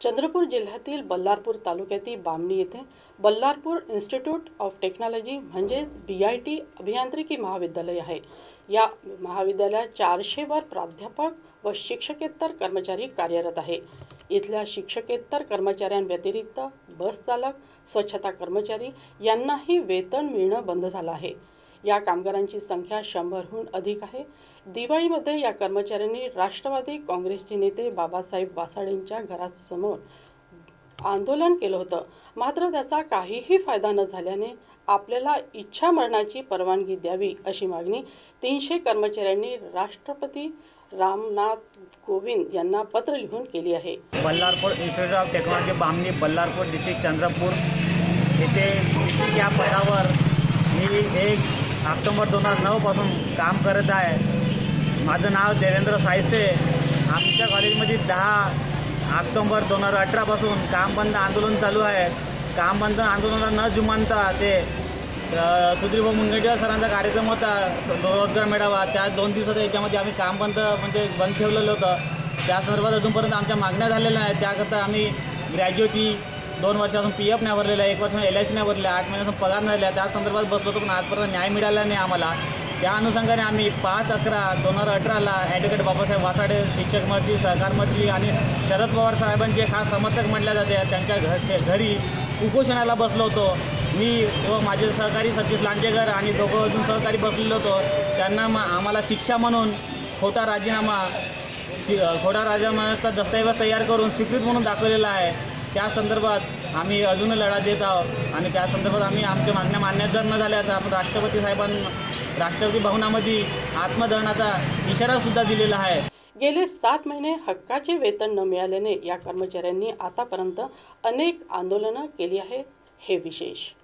चंद्रपूर जिल्ह्यातील बल्लारपूर तालुक्यातील बामणी येथे बल्लारपूर इन्स्टिट्यूट ऑफ टेक्नॉलॉजी म्हणजेच BIT अभियांत्रिकी महाविद्यालय आहे। या महाविद्यालयात 400 वर प्राध्यापक व शिक्षकेतर कर्मचारी कार्यरत आहे। इथल्या शिक्षकेतर कर्मचाऱ्यांव्यतिरिक्त बस चालक, स्वच्छता कर्मचारी यांनाही वेतन मिळणं बंद झालं आहे। या कामगारांची संख्या 100हून अधिक आहे। दिवाळीमध्ये या कर्मचाऱ्यांनी राष्ट्रवादी काँग्रेसचे नेते बाबासाहेब वासाडेंच्या घरासमोर आंदोलन केलं होतं, मात्र त्याचा काहीही फायदा न झाल्याने आपल्याला इच्छा मरणाची परवानगी द्यावी अशी मागणी 300 कर्मचाऱ्यांनी राष्ट्रपती रामनाथ कोविंद यांना पत्र लिहून केली आहे। Ballarpur institute of technology Bamani, Ballarpur district Chandrapur येथे या पदावर मी 1 ऑक्टोबर 2009 पासून काम करत आहे। माझं नाव देवेंद्र सायसे। आमच्या कॉलेजमध्ये 10 ऑक्टोबर 2018 पासून काम बंद आंदोलन चालू आहे। काम बंद आंदोलनाला न जुमानता ते सुधीरभाऊ मुनगंटीवार सरांचा कार्यक्रम होता रोजगार मेळावा, त्या 2 दिवसाच्या याच्यामध्ये आम्ही काम बंद ठेवलेलं होतं। त्या संदर्भात अजूनपर्यंत आमच्या मागण्या झालेल्या आहेत। त्याकरता आम्ही ग्रॅज्युएटी 2 वर्षापासून PF नाही भरलेला आहे, 1 वर्षापासून LIC नाही भरलेला, 8 महिन्यापासून पगार नाही दिला। त्या संदर्भात बसलो होतो, पण आजपर्यंत न्याय मिळाला नाही आम्हाला। त्या अनुषंगाने आम्ही 5/11/2018ला ॲडव्होकेट बाबासाहेब वासाडे, शिक्षक मर्जी, सहकार मर्जी आणि शरद पवार साहेबांचे खास समर्थक म्हटले जाते त्यांच्या घरी उपोषणाला बसलो होतो। मी व माझे सहकारी सतीश लांजेकर आणि दोघं अजून सहकारी बसलेलो होतो। त्यांना आम्हाला शिक्षा म्हणून खोटा राजीनामाचा दस्तऐवज तयार करून स्वीकृत म्हणून दाखवलेला आहे। त्या संदर्भात आम्ही अजून लढा देत आहोत आणि त्या संदर्भात आम्ही आमच्या मागण्या मान्य जर न झाल्या तर आपण राष्ट्रपती भवनामध्ये आत्मदहनाचा इशारासुद्धा दिलेला आहे। गेले 7 महिने हक्काचे वेतन न मिळाल्याने या कर्मचाऱ्यांनी आतापर्यंत अनेक आंदोलनं केली आहे। हे विशेष